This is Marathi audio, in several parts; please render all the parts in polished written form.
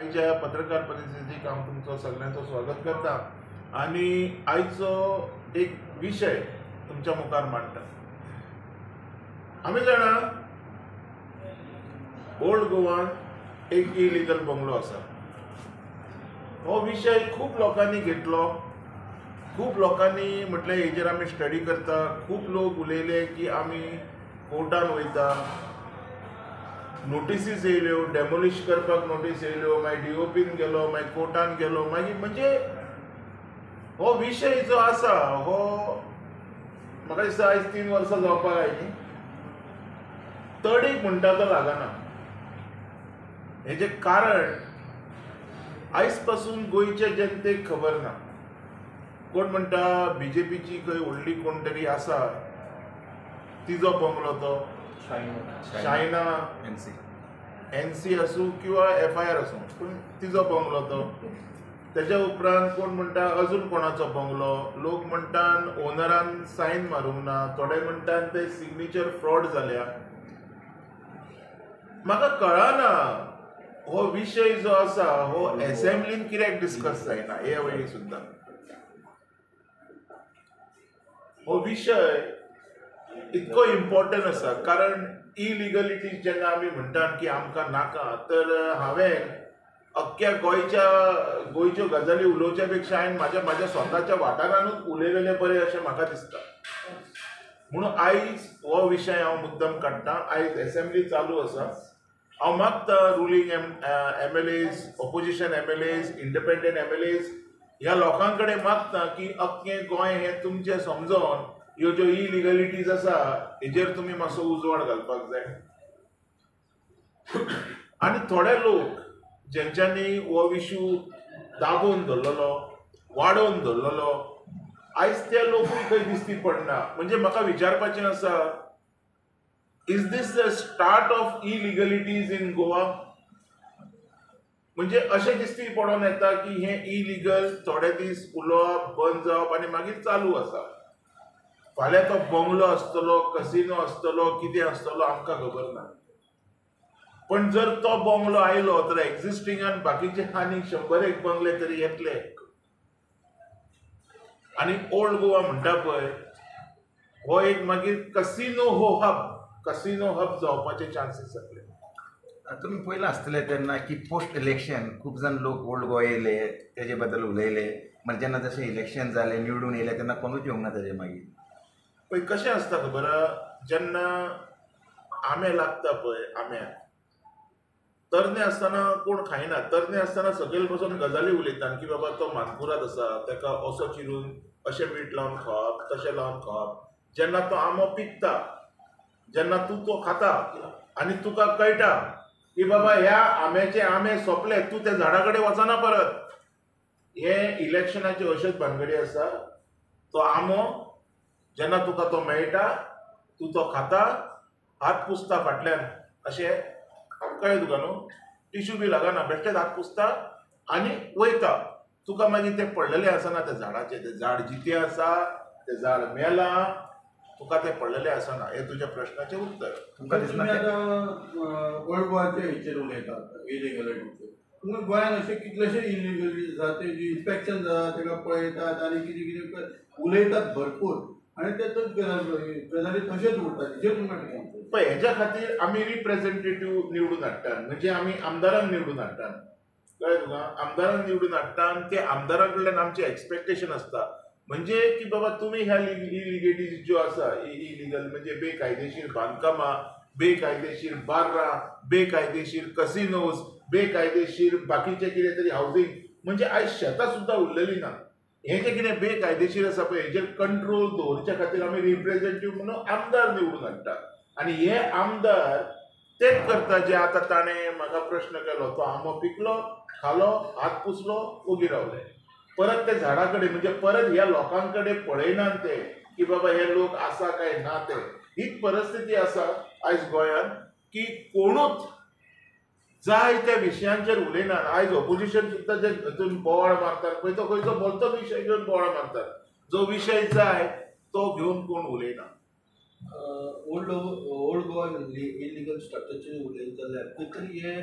आयच्या पत्रकार परिस्थितीक हांव तुमचो सगळ्यांचो स्वागत करता आणि आयचो एक विशय तुमच्या मुखार मांडटा. आमी जाणा ओल्ड गोवान एक इलिगल बंगलो आसा. हो विशय खूब लोकांनी घेतलो, खूब लोकांनी म्हटलें हेजेर आमी स्टडी करता. खूब लोक उलयले की आमी कोर्टान वयता, नोटिसीस येयल्यो, डेमोलिश करपाक नोटीस येयल्यो, मागीर डीओपीन गेलो, मागीर कोर्टान गेलो, मागीर म्हणजे हो विशय जो आसा हो म्हाका दिसता आयज 3 वर्सां जावपाक आयलीं, तडीक म्हणटा तो लागना. हेजें कारण आयज पासून गोंयचे जनतेक खबर ना. कोण म्हणटा बीजेपीची खंय व्हडली कोण तरी आसा, तिजो बंगलो तो शायना एनसी आसूं किंवा FIR आसूं, पूण तिजो बंगलो तो. तेज्या उपरांत कोण म्हणटा अजून कोणाचो बंगलो. लोक म्हणटात ओनरान सायन मारूंक ना, थोडे म्हणटात ते सिग्नेचर फ्रॉड जाल्या. म्हाका कळना हो विशय जो आसा हो असेंब्लीन कित्याक डिस्कस जायना हे वेळी सुद्दां. हो विशय इतको इम्पॉर्टंट आसा कारण इलिगलिटीज जेन्ना आमी म्हणटात की आमकां नाका, तर हांवें अख्ख्या गोंयच्यो गजाली उलोवच्या पेक्षा हांवें म्हाज्या स्वताच्या वाठारानूच उलयलेले बरे अशें म्हाका दिसता. म्हणून आयज हो विशय हांव मुद्दम काडटां. आयज असेंब्ली चालू आसा. हांव मागता ruling MLAs, opposition MLAs, independent MLAs ह्या लोकां कडेन मागता की अख्खें गोंय हें तुमचें समजोन ह्यो ज्यो इलिगलिटीज आसा हेजेर तुमी मातसो उजवाड घालपाक जाय. आनी थोडे लोक जेंच्यांनी हो इश्यू दाबून धरलेलो, वाडोवन धरलेलो, आयज ते लोकूय खंय दिसती पडना. म्हणजे म्हाका विचारपाचें आसा, is this the start of illegalities in Goa? म्हणजे अशें दिसती पडोन येता की हें इलिगल थोडे दीस उलोवप, बंद जावप आनी मागीर चालू आसा. फाल्यां तो बंगलो आसतलो, कसिनो आसतलो, कितें आसतलो आमकां खबर ना. पण जर तो बंगलो आयलो तर एक्झिस्टिंगान बाकीचे आनीक 100 बंगले तरी येतले. आनी ओल्ड गोवा म्हणटा पळय हो एक मागीर कसिनो हब जावपाचे चान्सीस जातले. तुम्ही पयलें आसतले तेन्ना की पोस्ट इलेक्शन खूब जाण लोक ओल्ड गोवा येयले, तेजे बद्दल उलयले, मागीर जेन्ना जशें इलेक्शन जालें, निवडून येयले तेन्ना कोणूच येवंक ना तेजे मागीर. पळय कशें आसता खबर आहा, जेन्ना आंबे लागता पळय आंब्याक, तरणे आसतना कोण खायना. तरणे आसतना सकयल बसून गजाली उलयतात की बाबा तो मानकुराद आसा, ताका असो चिरून अशें मीठ लावन खावप, तशें लावन खावप. जेन्ना तो आंबो पिकता, जेन्ना तूं तो खाता आनी तुका कळटा की बाबा ह्या आंब्याचे आंबे सोंपले, तूं त्या झाडा कडेन वचना परत. हे इलेक्शनाचे अश्योच भानगडी आसा. तो आंबो जेन्ना तुका तो मेळटा, तूं तो खाता, हात पुसता फाटल्यान, अशें कळ्ळें तुका न्हू, टिश्यू बी लागना, बेश्टेच हात पुसता आनी वयता. तुका मागीर तें पडलेलें आसना त्या झाडाचेर. तें झाड जितें आसा, तें झाड मेलां, तुका तें पडलेलें आसना. हें तुज्या प्रश्नाचें उत्तर. तुमकां दिसना ओल्ड गोवाचे हेचेर उलयतात इलिगलिटीचेर. तुमकां गोंयान अशे कितलेशे इलिगलिटीज आसा तेजी इन्स्पेक्शन जाता, ताका पळयतात आनी कितें कितें उलयतात भरपूर, आनी ते गजाली तशेंच उरतात. हेजेर तुमकां कितें? पळय हेज्या खातीर आमी रिप्रेझेंटेटिव्ह निवडून हाडटात. म्हणजे आमी आमदारांक निवडून हाडटात. कळ्ळें तुका? आमदारांक निवडून हाडटात आनी ते आमदारां कडल्यान आमचें एक्सपेक्टेशन आसता. म्हणजे की बाबा तुमी ह्या इलिगलिटीज ज्यो आसा, इलिगल म्हणजे बेकायदेशीर बांदकामां, बेकायदेशीर बार्रां, बेकायदेशीर कसिनोज, बेकायदेशीर बाकीचें कितें तरी हावजींग, म्हणजे आयज शेतां सुद्दां उरलेलीं ना. हें जें कितें बेकायदेशीर आसा पळय हेजेर कंट्रोल दवरच्या खातीर आमी रिप्रेझेंटेटिव्ह म्हणून आमदार निवडून हाडटात. आनी हे आमदार तेच करता जे आतां ताणें म्हाका प्रश्न केलो. तो आंबो पिकलो, खालो, हात पुसलो, ओगी रावले. परत ते झाडा कडेन म्हणजे परत ह्या लोकां कडेन पळयनात ते की बाबा हे लोक आसा काय ना ते. हीच परिस्थिती आसा आयज गोंयांत की कोणूच जाय त्या विशयांचेर उलयनात. आयज ऑपोजिशन सुद्दां जे हितून बोवाळ मारतात पळय, तो खंयचो भलतो विशय घेवन बोवाळ मारतात. जो विशय जाय तो घेवन कोण उलयना. ओल्ड गोवा इलिगल स्ट्रक्चरचेर उलयत जाल्यार खंय तरी हे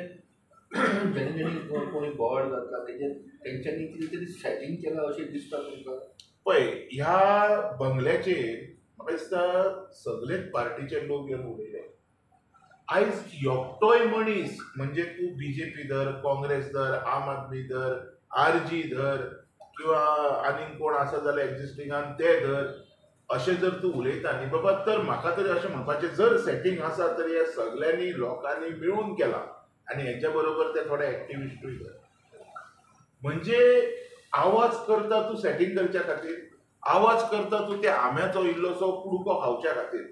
जेणे कोणी बोर्ड जाता तेंच्यांनी कितें तरी सेटींग केलां अशें दिसता तुमकां? पळय ह्या बंगल्याचेर म्हाका दिसता सगळेच पार्टीचे लोक येवन उलयले. आयज एकटोय मनीस म्हणजे तूं बीजेपी धर, काँग्रेस धर, आम आदमी धर, आरजी धर किंवा आनीक कोण आसा जाल्यार एक्झिस्टिंगान ते धर, अशें जर तूं उलयता न्ही बाबा तर म्हाका तरी अशें म्हणपाचें जर सेटींग आसा तर हे सगळ्यांनी लोकांनी मेळून केलां आनी हेच्या बरोबर ते थोडे एक्टिविस्टूय धर. म्हणजे आवाज करता तूं सेटींग करच्या खातीर, आवाज करता तूं त्या आंब्याचो इल्लोसो कुडको खावच्या खातीर.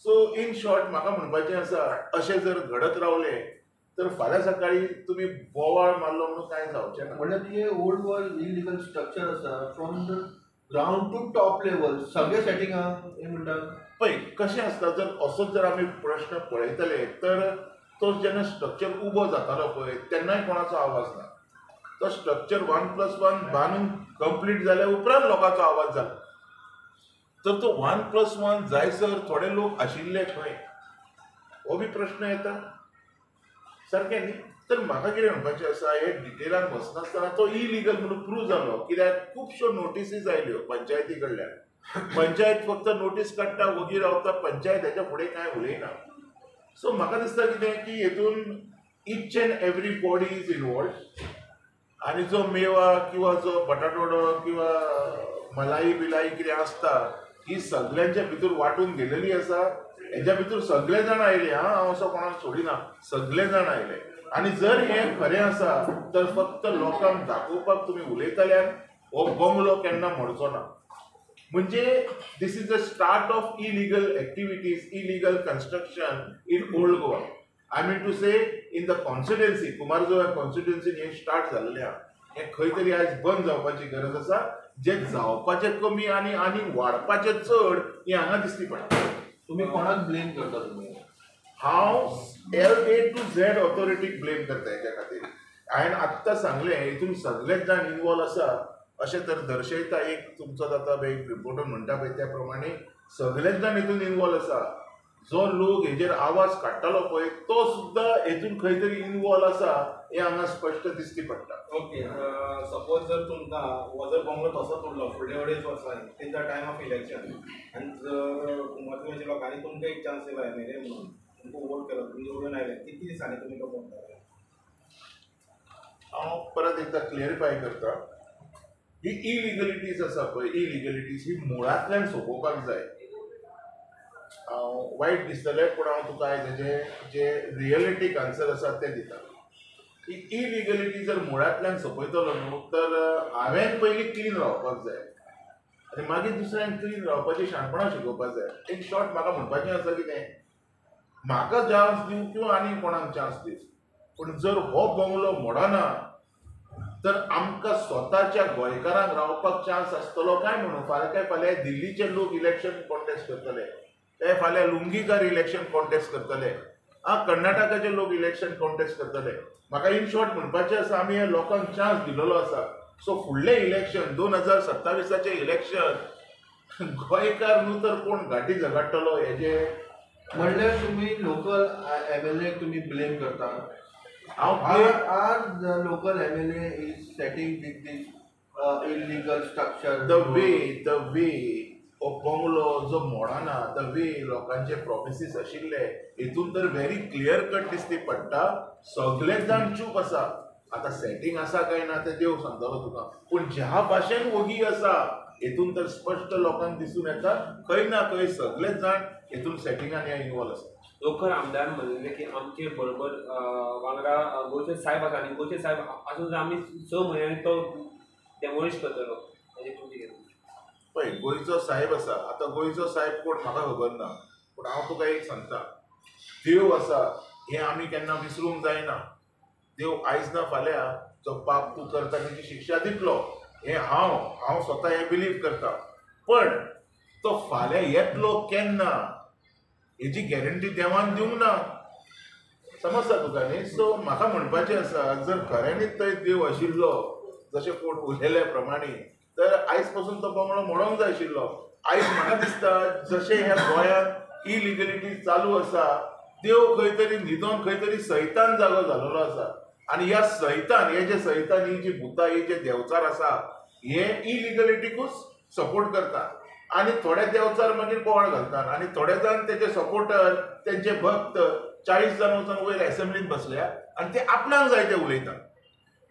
सो इन शॉर्ट म्हाका म्हणपाचें आसा अशें जर घडत रावलें तर फाल्यां सकाळी तुमी बोवाळ मारलो म्हणून कांय जावचें ना. म्हणल्यार तुजें ओल्ड गोवा इलिगल स्ट्रक्चर आसा from the ground to top level सगळे सेटींग आहा हें म्हणटा. पळय कशें आसता जर असोच जर आमी प्रश्न पळयतले तर तो जेन्ना स्ट्रक्चर उबो जातालो पळय तेन्नाय कोणाचो आवाज ना. तो स्ट्रक्चर 1+1 बांदून कंप्लीट जाल्या उपरांत लोकांचो आवाज जालो. तर तो 1+1 जायसर थोडे लोक आशिल्ले खंय हो बी प्रश्न येता. सारकें न्ही. तर म्हाका कितें म्हणपाचें आसा हे डिटेलान वचनासतना तो इलिगल म्हणून प्रूव जालो कित्याक खुबश्यो नोटीसीस आयल्यो पंचायती कडल्यान. पंचायत फक्त नोटीस काडटा वगी रावता पंचायत हेच्या फुडें कांय उलयना. सो म्हाका दिसता कितें की हेतून each end every body is involved आनी जो मेवा किंवा जो बटाटवडो किंवा मलाई बिलाई कितें आसता ही सगळ्यांच्या भितर वांटून गेलेली आसा. हेच्या भितर सगळे जाण आयले. हांव असो कोणाक सोडिना. सगळे जाण आयले आनी जर हे खरें आसा तर फक्त लोकांक दाखोवपाक तुमी उलयतल्यान हो बंगलो केन्ना मोडचो ना. म्हणजे this is the start of illegal activities, illegal construction in old Goa. I mean to say in the constituency कुमारजुव्या कॉन्स्टिट्युएन्सीन हे स्टार्ट जाल्लें आहा. हे खंय तरी आयज बंद जावपाची गरज आसा. जे जावपाचें कमी आनी वाडपाचें चड हें हांगा दिसती पडटा. तुमी कोणाक ब्लेम करता तुमी? हांव A to Z ऑथॉरिटीक ब्लेम करता हेच्या खातीर. हांवें आत्तां सांगलें हितून सगळेच जाण इनवॉल्व आसा अशें तर दर्शयता. एक तुमचो जाता पळय एक रिपोर्टर म्हणटा पळय त्या प्रमाणे सगळेच जाण हितून इनवॉल्व आसा. जो लोक हेजेर आवाज काडटालो पळय तो सुद्दां हेतून खंय तरी इनवॉल्व आसा हें हांगा स्पश्ट दिसती पडटा. ओके सपोज जर तुमकां हो जर बंगलो तसोच उरलो फुडल्या 2.5 वर्सांनी in the time of election आनी जर कुमारजुव्याच्या लोकांनी तुमकां एक चान्स दिलो एमएलए म्हणून तुमकां वोट केलो तुमी निवडून आयले कितले दिसांनी तुमी तो करतले? हांव परत एकदां क्लियरिफाय करता. ही इलिगलिटीज आसा पळय इलिगलिटीज ही मुळांतल्यान सोंपोवपाक जाय. हांव वायट दिसतलें पूण हांव तुका आयज हेजे जे रियलिटीक आन्सर आसा ते दिता. ही इलिगलिटी जर मुळांतल्यान सोंपयतलो न्हू तर हांवें पयलीं क्लीन रावपाक जाय आनी मागीर दुसऱ्यांक क्लीन रावपाची शाणपणां शिकोवपाक जाय. इन शॉर्ट म्हाका म्हणपाचें आसा कितें म्हाका चान्स दिवं किंवा आनी कोणाक चान्स दिवं पूण जर हो बंगलो मोडना तर आमकां स्वताच्या गोंयकारांक रावपाक चान्स आसतलो काय म्हणून फाल्यां दिल्लीचे लोक इलेक्शन कॉन्टेस्ट करतले, ते फाल्यां लुंगीकार इलेक्शन कॉन्टेस्ट करतले, कर्नाटकाचे लोक इलेक्शन कॉन्टेस्ट करतले. म्हाका इन शॉर्ट म्हणपाचें आसा आमी हे लोकांक चान्स दिलेलो आसा. सो फुडलें इलेक्शन 2027 इलेक्शन गोंयकार न्हू तर कोण घाटी झगडटलो हेजे म्हणल्यार तुमी लोकल एमएलए तुमी ब्लेम करता. हांव our local MLA is setting this illegal structure the way हो बंगलो जो मोडना द वे लोकांचे प्रॉमिसीस आशिल्ले हितून तर व्हेरी क्लियर कट दिसती पडटा. सगळेच जाण चूप आसा. आतां सेटींग आसा काय ना ते देव सांगतलो तुका पूण ज्या भाशेन वगी आसा हितून तर स्पश्ट लोकांक दिसून येता खंय ना खंय सगळेच जाण हितून सेटिंगान ह्या इनवॉल्व आसा. लोकल आमदार म्हणलें की आमचे बरोबर वांगडा गोंयचे साहेब आसा आनी गोंयचे साहेब आसून आमी 6 म्हयन्यांनी तो डेमोलिश करतलो हेजेर तुमचें कितें? पळय गोंयचो साहेब आसा. आतां गोंयचो साहेब कोण म्हाका खबर ना पूण हांव तुका एक सांगता देव आसा हें आमी केन्ना विसरूंक जायना. देव आयज ना फाल्यां जो पाप तूं करता तेची शिक्षा दितलो हें हांव स्वता हें बिलीव करता. पण तो फाल्यां येतलो केन्ना हेची गॅरंटी देवान दिवंक ना. समजता तुका न्ही. सो म्हाका म्हणपाचें आसा जर खऱ्यांनीच थंय देव आशिल्लो जशें कोण उलयल्या प्रमाणे तर आयज पासून तो बंगलो मोडोंक जाय आशिल्लो. आयज म्हाका दिसता जशें ह्या गोंयांत इलिगलिटी चालू आसा देव खंय तरी न्हिदोन खंय तरी सैतान जागो जालोलो आसा आणि ह्या सैतान हे जे सैतान ही जी भुतां ही जे देवचार आसा हे इलिगलिटीकूच सपोर्ट करता आणि थोडे देवचार मागीर बोवाळ घालतात आणि थोडे जाण तेचे सपोर्टर तेंचे भक्त 40 जाण वचून वयर असेंब्लीत बसल्या आणि ते आपणाक जाय ते उलयतात.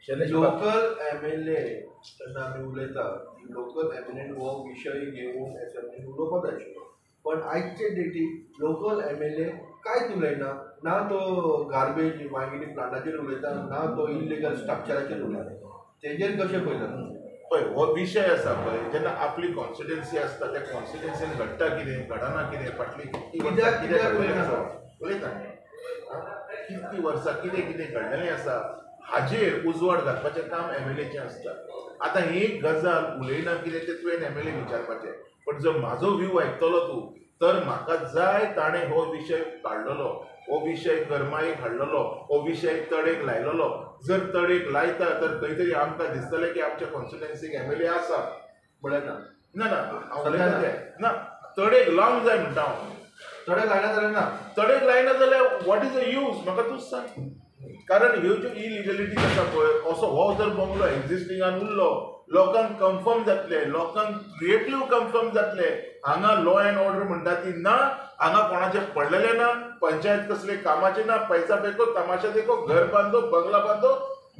लोकल MLA तेन्ना आमी उलयता लोकल MLA हो विशय घेवन असेंब्लीन उलोवपाक जाय आशिल्लो, पण आयचे डेटीक लोकल MLA कांयच उलयना. ना तो गार्बेज मागीर प्लांटाचेर उलयता, ना तो इलिगल स्ट्रक्चराचेर उलयता. तेजेर कशें पळयता? पळय हो विशय आसा पळय जेन्ना आपली कॉन्स्टिट्युएन्सी आसता त्या कॉन्स्टिट्युएन्सीन घडटा कितें घडना कितें फाटली कित्याक उलयना? उलयता कितकी वर्सां कितें कितें घडलेलें आसा हाजेर उजवाड घालपाचें काम MLAचें आसता. आतां ही गजाल उलयना कितें तें तुवें MLA विचारपाचें, पण जर म्हाजो व्यू आयकतलो तूं तर म्हाका जाय ताणें हो विशय काडलेलो, हो विशय गरमायेक हाडलेलो, हो विशय तडेक लायलेलो. जर तडेक लायता तर खंय तरी आमकां दिसतलें की आमच्या कॉन्स्टिट्युएन्सीक MLA आसा. पळयना ना ना हांव उलयता तें ना तडेक लावंक जाय म्हणटा हांव. थोडे लायना जाल्यार ना. तडेक लायना जाल्यार वॉट इज द यूज म्हाका तूंच सांग. कारण ह्यो ज्यो इलिगलिटीज आसा पळय असो हो जर बंगलो एक्झिस्टिंगान उरलो लोकांक कन्फर्म जातले, लोकांक क्रिएटीव कन्फर्म जातले हांगा लॉ अँड ऑर्डर म्हणटा ती ना, हांगा कोणाचे पडलेले ना, पंचायत कसले कामाचे ना, पैसा देखो तमाशा देखो, घर बांदो बंगला बांदो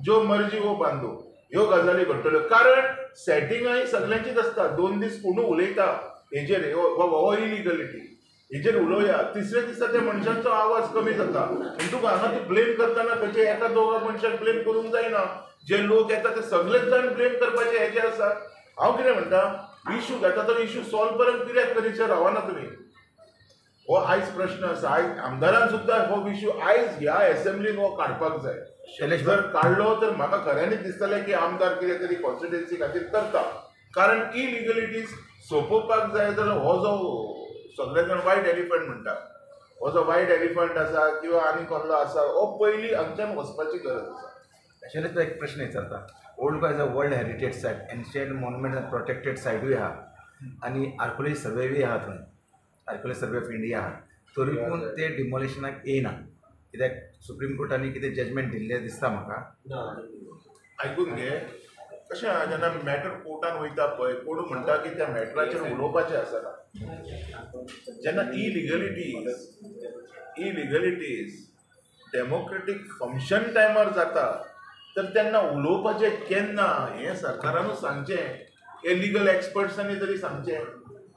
जो मर्जी वो बांदो, ह्यो गजाली घडटल्यो. कारण सेटिंगाय सगळ्यांचीच आसता. 2 दीस कोण उलयता हेजेर हो इलिगलिटी हेजेर उलोवया, तिसऱ्या दिसा त्या मनशांचो आवाज कमी जाता. पूण तुका हांगा ती ब्लेम करतना खंयचे एका दोगा मनशाक ब्लेम करूंक जायना. जे लोक येता ते सगळेच जाण ब्लेम करपाचे हेजे आसा. हांव कितें म्हणटा इश्यू घेता तो इश्यू सॉल्व परत कित्याक करीचे रावना तुमी. हो आयज प्रश्न आसा. आयज आमदारान सुद्दां हो इश्यू आयज ह्या असेंब्लीन हो काडपाक जाय. शैलेश जर काढलो तर म्हाका खऱ्यांनीच दिसतलें की आमदार कितें तरी कॉन्स्टिट्युएन्सी खातीर करता. कारण इलिगलिटीज सोंपोवपाक जाय जाल्यार हो जो सगळे जाण वायट एलिफंट म्हणटा हो जो वायट एलिफंट आसा किंवा आनी कसलो आसा हो पयलीं हांगच्यान वचपाची गरज आसा. शैलेश तो एक प्रश्न विचारता. Old Goa is a world heritage site, ancient monument and protected सायटूय आहा आनी आर्कोलॉजी सर्वेय आहा थंय, आर्कोलॉजी सर्वे ऑफ इंडिया आहा. तरी पूण ते डिमोलिशनाक येयना कित्याक सुप्रीम कोर्टानी कितें जजमेंट दिल्लें दिसता म्हाका. आयकून घे कशें आहा जेन्ना मॅटर कोर्टान वयता पळय कोण म्हणटा की त्या मॅटराचेर उलोवपाचें आसना. जेन्ना इलिगलिटीज डेमोक्रेटीक फंक्शन टायमार जाता तर तेन्ना उलोवपाचें केन्ना हें सरकारानूच सांगचें. हे लिगल एक्सपर्ट्सांनी तरी सांगचें.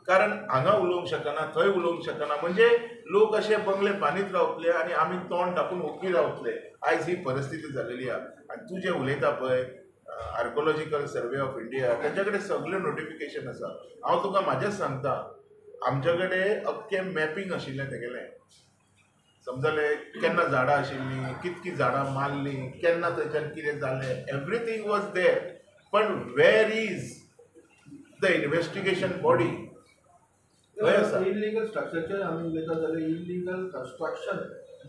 कारण हांगा उलोवंक शकना थंय उलोवंक शकना म्हणजे लोक अशे बंगले बांदीत रावतले आनी आमी तोंड टाकून ओग्गी रावतले. आयज ही परिस्थिती जालेली आहा. आनी तूं जें उलयता पळय आर्कोलॉजिकल सर्वे ऑफ इंडिया तेंच्या कडेन सगळें नोटिफिकेशन आसा. हांव तुका म्हाजेंच सांगता आमचे कडेन अख्खें मॅपींग आशिल्लें तेगेलें. समजलें केन्ना झाडां आशिल्लीं, कितकीं झाडां मारलीं, केन्ना थंयच्यान कितें जालें, एवरीथींग वॉज देर. पण वेर इज द इन्व्हेस्टिगेशन बॉडी? खंय आसा? इलिगल स्ट्रक्चरचेर आमी उलयता जाल्यार इलिगल कन्स्ट्रक्शन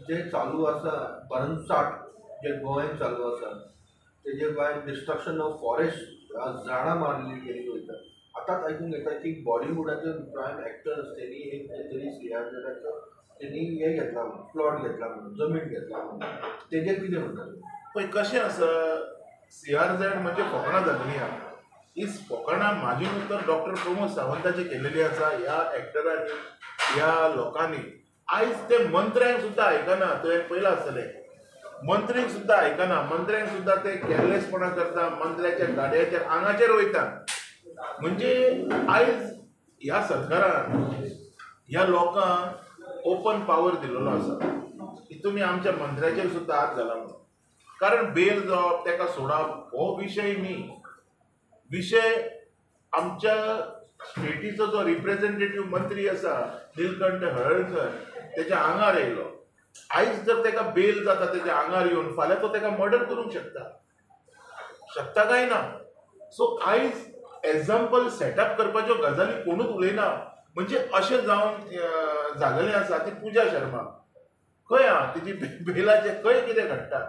जे चालू आसा भरमसाट जे गोंयांत चालू आसा तेजे भायर डिस्ट्रक्शन ऑफ फॉरेस्ट झाडां मारली गेली वयता. आतांच आयकूंक येता की बॉलिवूडाचे प्रायम एक्टर्स तेणी एक तरी CRZाचो तेणी हे घेतला प्लॉट घेतला म्हणून जमीन घेतला म्हणून तेजेर कितें म्हणटा? पळय कशें आसा CRZ म्हणजे फोकाणां जाल्ली आहा. ही फोकाणां म्हाजी तर डॉक्टर प्रमोद सावंताची केलेली आसा. ह्या एक्टरांनी ह्या लोकांनी आयज ते मंत्र्यांक सुद्दां आयकना. तुवें पयलां आसतलें मंत्रीक सुद्दां आयकना. मंत्र्यांक सुद्दां ते केअरलेसपणा करता. मंत्र्याच्या गाडयाचेर आंगाचेर वयता. म्हणजे आयज ह्या सरकारान ह्या लोकांक ओपन पावर दिलेलो आसा की तुमी आमच्या मंत्र्याचेर सुद्दां हात घाला म्हणून. कारण बेल जावप तेका सोडप हो विशय न्ही. विशय आमच्या स्टेटीचो जो रिप्रेझेंटेटिव्ह मंत्री आसा निलकंठ हळर्णकर तेच्या आंगार येयलो. आयज जर तेका बेल जाता तेच्या आंगार येवन फाल्यां तो तेका मर्डर करूंक शकता काय ना. सो आयज एग्जाम्पल सेटअप करपाच्यो गजाली कोणूच उलयना. म्हणजे अशें जावन जालेलें आसा. ती पुजा शर्मा खंय आहा तिची बेलाचें खंय कितें घडटा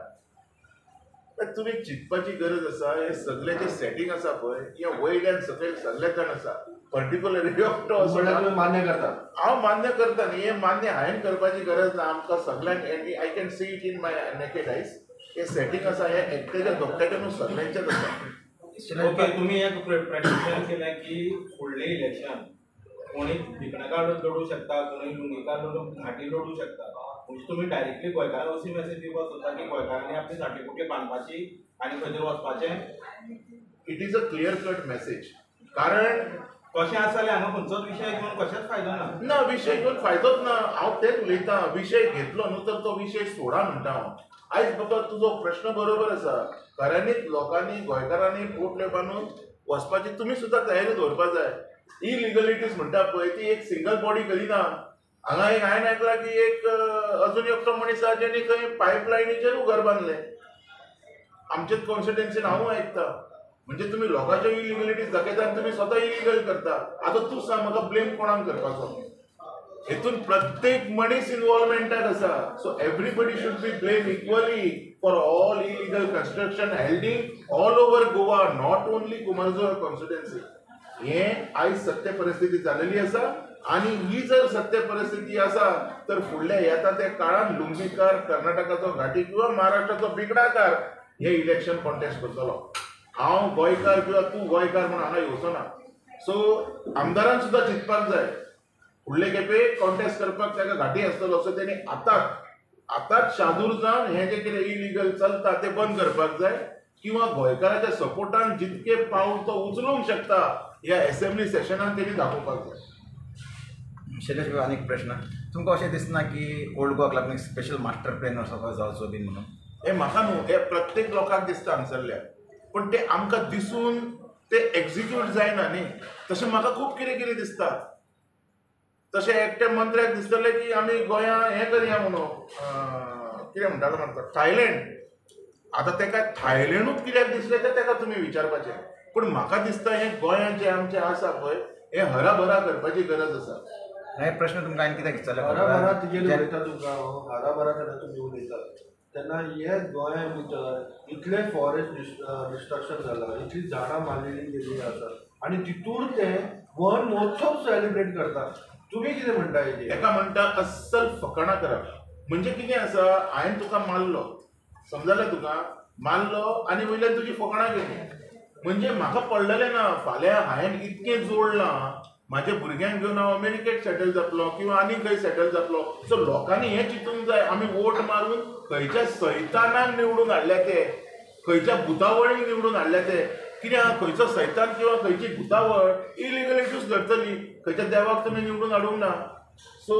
तुमी चिंतपाची गरज आसा. हे सगळे जे सेटींग आसा पळय हे वयल्यान सकयल सगळे जाण आसा. पर्टिक्युलरली मान्य करता. हांव मान्य करता न्ही. हे मान्य हांवें करपाची गरज ना. आमकां सगळ्यांक I can see it in my naked आयज हे सेटिंग आसा हे एकट्याच्या दोगट्याच्या न्हू सगळ्यांचेच आसा. ओके, तुम्ही एक प्रेडिक्शन केलें की फुडलें इलेक्शन कोणी भिकणाकार लढू शकता, कोणी लुंगीकार घाटी लढू शकता. म्हणजे तुम्ही डायरेक्टली गोंयकारांक अशी मेसेज दिवपाक सोदता की गोंयकारांनी आपली साठे बांदपाची आनी खंयतरी वचपाचें. It is a clear cut message. कारण कशें आसलें हांगा खंयचोच विशय घेवन कशेंच फायदो ना. ना विशय घेवन फायदोच ना. हांव तेच उलयतां, विशय घेतलो न्हू तर तो विशय सोडा म्हणटा हांव. आयज बाबा तुजो प्रश्न बरोबर आसा. खऱ्यांनीच लोकांनी गोंयकारांनी पोटले बांदून वचपाची तुमी सुद्दां तयारी दवरपाक जाय. इलिगलिटीज म्हणटा पळय ती एक सिंगल बॉडी करिना. हांगा एक हांवें आयकलां की एक अजून एकटो मनीस आसा जेणी खंय पायपलायनीचेरूय घर बांदलें. आमचेच कॉन्स्टिट्युएन्सीन हांव आयकता. म्हणजे तुम्ही लोकांच्यो इलिगलिटीज दाखयता आनी तुमी स्वता इलिगल करता. आतां तूं सांग म्हाका ब्लेम कोणाक करपाचो. हेतून प्रत्येक मनीस इन्वॉल्वमेंटाक आसा. So everybody should be blame equally for all illegal construction holding all over Goa, not only Cumbarjua constituency. हें आयज सत्य परिस्थिती जालेली आसा आनी ही जर सत्य परिस्थिती आसा तर फुडल्या येता त्या काळान लुंगीकार, कर्नाटकाचो घाटी किंवा महाराष्ट्राचो बिगडाकार हे इलेक्शन कॉन्टेस्ट करतलो. हांव गोंयकार किंवा तूं गोंयकार म्हणून हांगा येवचो ना. सो आमदारान सुद्दां चिंतपाक जाय फुडले खेपे कॉन्टेस्ट करपाक ताका घाटी आसतलो. सो तेणी आतांच शादूर जावन हें जें कितें इलिगल चलता तें बंद करपाक जाय किंवा गोंयकाराच्या सपोर्टान जितके पावल तो उचलूंक शकता ह्या असेंब्ली सेशनान तेणी दाखोवपाक जाय. शैलेश भाई आनीक प्रश्न. तुमकां अशें दिसना की ओल्ड गोवाक लागून एक स्पेशल मास्टर प्लॅन असो जावचो बीन म्हणून? हे म्हाका न्हू, हे प्रत्येक लोकांक दिसता हांगसरल्या. पण ते आमकां दिसून ते एक्झिक्यूट जायना न्ही. तशें म्हाका खूब कितें कितें दिसता. तशें एकट्या मंत्र्याक दिसतलें की आमी गोंया हें करया म्हणून कितें म्हणटालो म्हणटा थायलँड. आतां ताका थायलँडूच कित्याक दिसलें तें ताका तुमी विचारपाचें. पूण म्हाका दिसता हें गोंयान जें आमचें आसा पळय हें हराभरा करपाची गरज आसा. हे प्रश्न तुमकां आनी कित्याक विचारले? हराभरा तुजेर उलयता तुका हराभरा कडेन तुमी उलयतात तेन्ना हे गोंया भितर इतले फॉरेस्ट डिस्ट्रक्शन जालां, इतली झाडां मारलेली गेल्ली आसात आनी तितून ते वन महोत्सव सेलिब्रेट करतात. तुमी कितें म्हणटा हेजेर? ताका म्हणटा अस्सल फकाणां करप. म्हणजे कितें आसा, हांवें तुका मारलो, समजलें तुका, मारलो आनी वयल्यान तुजी फकाणां केली. म्हणजे म्हाका पडलेलें ना फाल्यां हांवें इतकें जोडलां म्हाज्या भुरग्यांक घेवन हांव अमेरिकेक सेटल जातलो किंवा आनी खंय सेटल जातलो. सो लोकांनी हें चिंतूंक जाय आमी वोट मारून खंयच्या सैतानाक निवडून हाडल्या ते, खंयच्या भुतावळीक निवडून हाडल्या ते. कित्याक खंयचो सैतान किंवा खंयची भुतावळ इलिगलिटीज करतली, खंयच्या देवाक तुमी निवडून हाडूंक ना. सो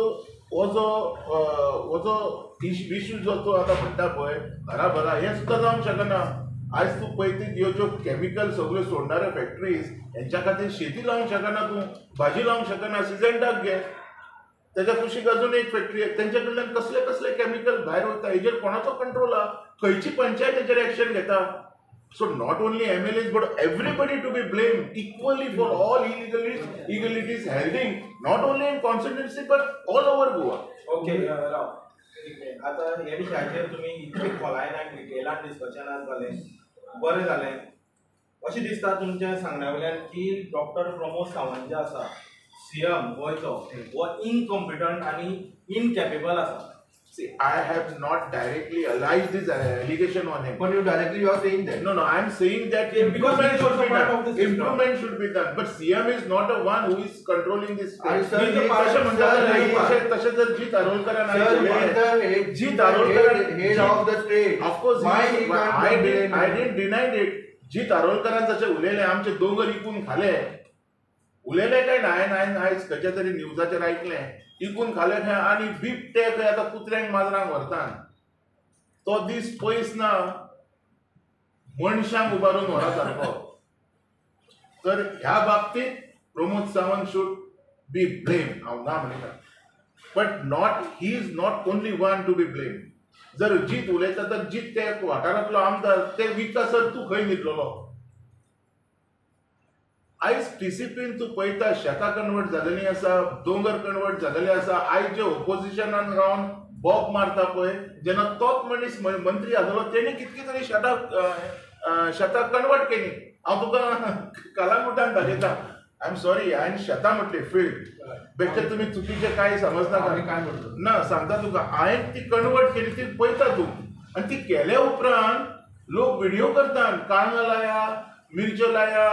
हो जो इश्यू जो तूं आतां म्हणटा पळय हराभरा, हें सुद्दां जावंक शकना. आयज तूं पळयत ह्यो ज्यो केमिकल सगळ्यो सोडणाऱ्यो फॅक्टरीज हेंच्या खातीर शेती लावंक शकना, तूं भाजी लावंक शकना. सिजंटाक घे, त्याच्या कुशीक अजून एक फॅक्टरी आहे, तेंच्या कडल्यान कसले कसले केमिकल भायर वता. हेजेर कोणाचो कंट्रोल आहा? खंयची पंचायत हेजेर एक्शन घेता? So not only MLAs but everybody to be blame equally for all illegalities holding not only in constituency but all over Goa. Okay राव, आतां हे विशयाचेर तुमी इतले खोलायेन आनी डिटेलान डिस्कशनान जालें, बरें जालें. अशें दिसता तुमच्या सांगण्या वयल्यान की डॉक्टर प्रमोद सावंत जे आसा CM गोंयचो हो इनकॉम्पिटंट आनी इनकॅपेबल आसा. See, I have not directly alleged this allegation on him. But you directly you are saying that. No, I am saying that improvement should be done. Improvement should be done. But CM is not a one who is controlling this state. Sir, तसे जर जी तारोलकरान जी head तारोलकरान of the state. of course Why he can't I blame didn't deny it. जी तारोलकरान जसे उलयले आमचे दोंगर इकून खाले, उलयले काय ना, हांवें आयज खंयच्या तरी न्यूजाचेर आयकलें इकून खाले खंय आनी बिबटे खंय आतां कुत्र्यांक माजरांक व्हरता. तो दीस पयस ना मनशांक उबारून व्हरा सारको. तर ह्या बाबतींत Pramod Sawant should be blame. हांव ना म्हणटा, but not he is not only one two be blame. जर जीत उलयता तर जीत ते वाठारांतलो आमदार ते विकासर तूं खंय न्हिदलोलो? आयज TCPन तूं पळयता शेतां कन्वर्ट जालेलीं आसा, दोंगर कन्वर्ट जालेले आसा. आयज जे ओपोजिशनान रावन बॉब मारता पळय, जेन्ना तोच मनीस मंत्री आसलो तेणी कितकी तरी शेतां कन्वर्ट केली. हांव तुका कलांगुटान दाखयता. आय एम सॉरी, हांवें शेतां म्हटली फील्ड बेश्टे तुमी चुकीचे कांय समजनाका. काय म्हणतो ना सांगता तुका, हांवें ती कन्वर्ट केली ती पळयता तूं. आणि ती केल्या उपरांत लोक व्हिडिओ करतात, काळंगा लाया, मिरच्यो लाया,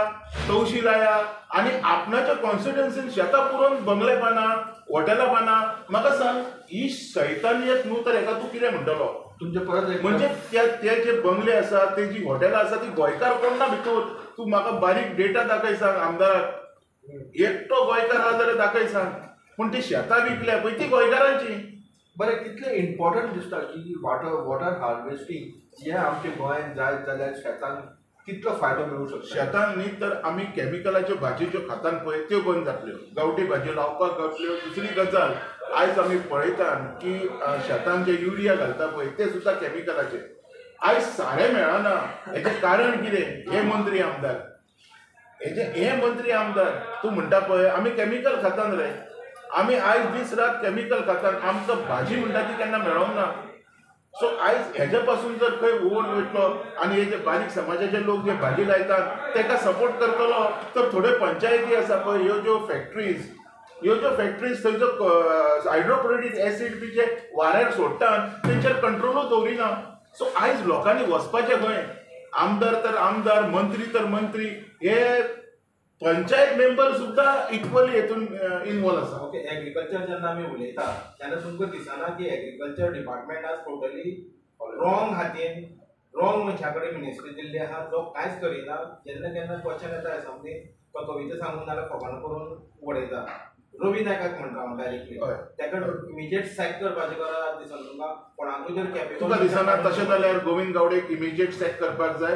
तवशी लाया, आणि आपणाच्या कॉन्स्टिट्युन्सीन शेतां पुरोवन बंगले बांदा, हॉटेलां बांदा. म्हाका सांग, ही सैतानियत न्हू तर हेका तूं कितें म्हणटलो? तुमचे परत एक म्हणजे ते जे बंगले आसा, ते जी हॉटेलां आसा, ती गोंयकार कोण ना भितर. तूं म्हाका बारीक डेटा दाखय सांग आमदाराक. एकटो गोंयकार आहा जाल्यार दाखय सांग. पूण ती शेतां विकल्या पळय ती गोंयकारांची. बरें, कितलें इम्पॉर्टंट दिसता की वॉटर हार्वेस्टिंग हें आमच्या गोंयांत जायत जाल्यार शेतांक कितलो फायदो मेळूं शकता? शेतांत न्ही तर आमी कॅमिकलाच्यो भाजयो खातात पळय त्यो बंद जातल्यो, गांवठी भाजयो लावपाक गावतल्यो. दुसरी गजाल, आयज आमी पळयतात की शेतांत जे युरिया घालता पळय ते सुद्दां कॅमिकलाचे. आयज सारें मेळना. हेजें कारण कितें? हे मंत्री आमदार, हे मंत्री आमदार तूं म्हणटा पळय आमी कॅमिकल खातात रे, आमी आयज दीस रात कॅमिकल खातात, आमकां भाजी म्हणटा ती केन्ना मेळोंक ना. सो आयज हेजे पासून जर खंय ओड वयतलो आनी हे जे बारीक समाजाचे लोक जे भाजी लायतात ताका सपोर्ट करतलो, तर थोड्यो पंचायती आसा पळय, ह्यो ज्यो फॅक्टरीज थंयचो हायड्रोक्लोरीक एसीड बी जे वाऱ्यार सोडटात तेंचेर कंट्रोलूच दवरिना. सो आयज लोकांनी वचपाचें खंय? आमदार तर आमदार, मंत्री तर मंत्री, हे पंचायत मेंबर सुद्दां इक्वली हेतून इन्वॉल्व आसा. ओके, एग्रीकल्चर जेन्ना आमी उलयता तेन्ना तुमकां दिसना की एग्रीकल्चर डिपार्टमेंट आज टोटली रॉंग हातीन रॉंग मनशा कडेन मिनिस्ट्री दिल्ली आहा, जो कांयच करिना. जेन्ना केन्ना क्वेश्चन येता असेंब्ली, तो कविता सांगून नाल्यार फकाणां करून उडयता. रवी नायकाक म्हणटा हांव डायरेक्टली, ताका इमिजिएट सॅक करपाचें गरज दिसना तुमकां? कोणाकूय जर कॅपिटल तुका दिसना तशें जाल्यार गोविंद गावडेक इमिजिएट सॅक करपाक जाय?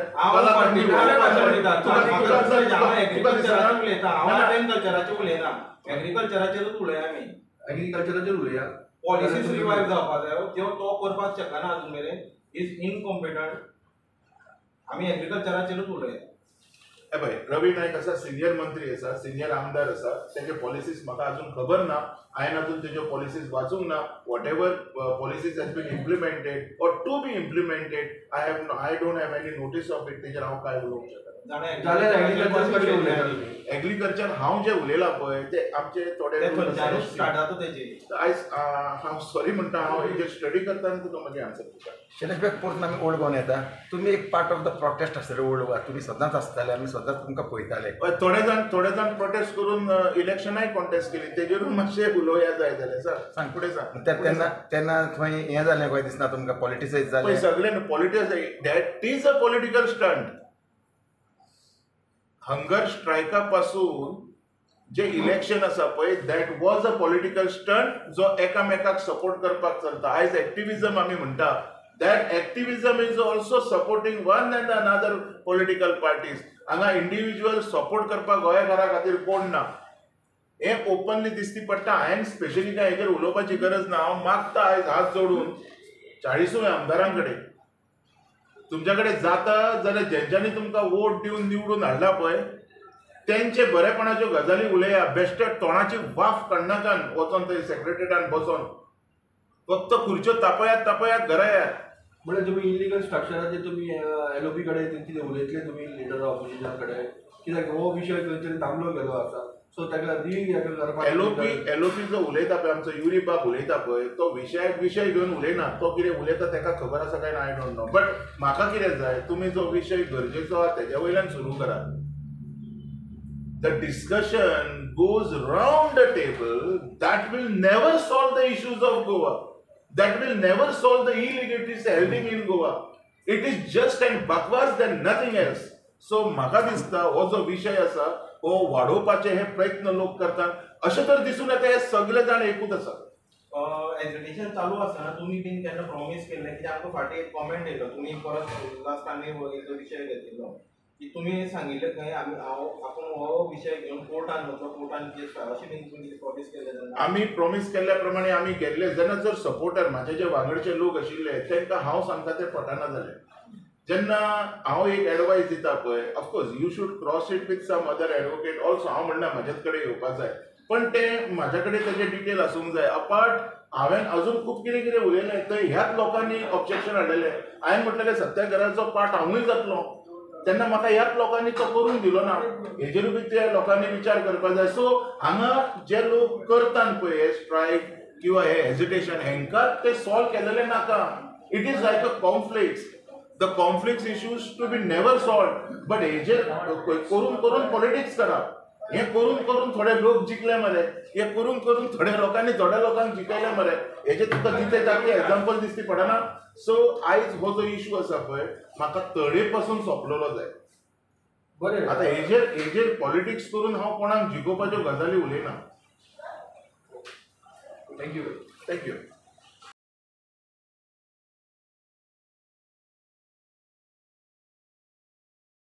एग्रीकल्चराचेरूच उलया आमी. एग्रीकल्चराचेर उलया. पॉलिसीज रिवायव जावपाक जाय, त्यो तो करपाक शकना अजून मेरेन. Is incompetent. आमी एग्रीकल्चराचेरूच उलया. पळय, रवी नायक आसा, सिनियर मंत्री आसा, सिनियर आमदार आसा, तेजे पॉलिसीज म्हाका अजून खबर ना. हांवें अजून तेज्यो पॉलिसीज वाचूंक ना. Whatever policies has been implemented or to be implemented, I don't have any notice of it. तेजेर हांव काय उलोवंक शकना. एग्रीकल्चर हांव जे उलयलां पळय ते आमचे थोडे स्टार्ट जाता तेजे. आयज हांव सॉरी म्हणटा, हांव हेजेर स्टडी करता आनी तुका मागीर आन्सर दिता. शैलेशभाई, परत आमी ओल्ड गोवन येता. तुमी एक पार्ट ऑफ द प्रोटेस्ट आसतले ओल्ड गोवा. तुमी सदांच आसताले, आमी सदांच तुमकां पळयताले. थोडे जाण प्रोटेस्ट करून इलेक्शनाय कॉन्टेस्ट केली, तेजेरूय मातशें उलोवया जाय जाल्यार. सर सांग, फुडें सांग. तेन्ना थंय हें जालें कशें दिसना तुमकां? पॉलिटिसायज जालें सगळें politics. That is a political stunt. Hunger स्ट्रायका पासून जे इलेक्शन आसा पळय, that was a political stunt जो एकामेकाक सपोर्ट करपाक चलता. आयज एक्टिविजम आमी म्हणटा, that activism is also supporting one and another political parties. हांगा इंडिव्हिज्युअल सपोर्ट करपाक गोंयकारा खातीर कोण ना. हें ओपनली दिसती पडटा. हांवें स्पेशली काय हेजेर उलोवपाची गरज ना. हांव मागता आयज हात जोडून 40 आमदारां कडेन, तुमच्या कडेन जाता जाल्यार जेंच्यांनी तुमकां वोट दिवन निवडून हाडला पळय तेंचे बरेपणाच्यो गजाली उलया. बेश्टे तोंडाची वाफ काडनाकान वचोन थंय सेक्रेटरीएटान बसोन फक्त खुर्च्यो तापयात घरा येयात. म्हणजे तुम्ही इलिगल स्ट्रक्चराचेर तुमी LOP कडेन कितें उलयतले तुमी लिडर ऑपोजिशना कडेन? कित्याक हो विशय खंय तरी दामलो गेलो आसा, सो ताका करपाक LOP जो उलयता पळय, आमचो युरी बाब उलयता पळय, तो विशय घेवन उलयना. तो कितें उलयता ताका खबर आसा काय ना आय डोंट नो. बट म्हाका कितें जाय, तुमी जो विशय गरजेचो आहा तेज्या वयल्यान सुरू करात. The discussion goes round the table. That will never solve the issues of Goa. That will never solve the illegalities held in Goa. It is just and bakwas than nothing else. So म्हाका दिसता हो जो विशय आसा हो वाडोवपाचे हे प्रयत्न लोक करतात अशें तर दिसून येता. हे सगळे जाण एकूच आसा. एज्युकेशन चालू आसतना तुमी बीन केन्ना प्रॉमिस केल्लें, की आमकां फाटीं एक कॉमेंट येयलो, तुमी परत लास्ट आमी एक विशय घेतिल्लो की तुमी सांगिल्लें खंय आपूण हो विशय घेवन कोर्टान वचो, कोर्टान केस अशें बीन तुमी प्रॉमिस केल्लें? आमी प्रॉमिस केल्ल्या प्रमाणे आमी गेल्ले. जेन्ना जर सपोर्टर म्हाजे जे वांगडचे लोक आशिल्ले तांकां हांव सांगता ते पटना जालें. जेन्ना हांव एक एडवायस दिता पळय, of course you should cross it with some other advocate also. हांव म्हणना म्हाजेच कडेन येवपाक जाय, पण ते म्हाजे कडेन तेजे डिटेल आसूंक जाय. अपार्ट हांवें अजून खूब कितें उलयलें थंय ह्याच लोकांनी ऑब्जेक्शन हाडलेलें. हांवें म्हटलेलें सत्याग्रहाचो पार्ट हांवूय जातलो, तेन्ना म्हाका ह्याच लोकांनी तो करूंक दिलो ना. हेजेरूय बी त्या लोकांनी विचार करपाक जाय. सो हांगा जे लोक करतात पळय हे स्ट्रायक किंवा हे हेजिटेशन, हेंकां ते सॉल्व केलेलें नाका. It is like a conflicts. The conflicts issues to be never solve, but हेजेर करून करून पॉलिटिक्स करप, हे करून करून थोडे लोक जिंकले मरे, हे करून करून थोड्या लोकांक जिखयले मरे, हेजे तुका जिथे जागे एक्झाम्पल दिसती पडना. सो आयज हो जो इश्यू आसा पळय म्हाका तडे पासून सोंपलेलो जाय. बरें आता हेजेर पॉलिटिक्स करून हांव कोणाक जिखोवपाच्यो गजाली उलयना. थँक्यू. थँक्यू.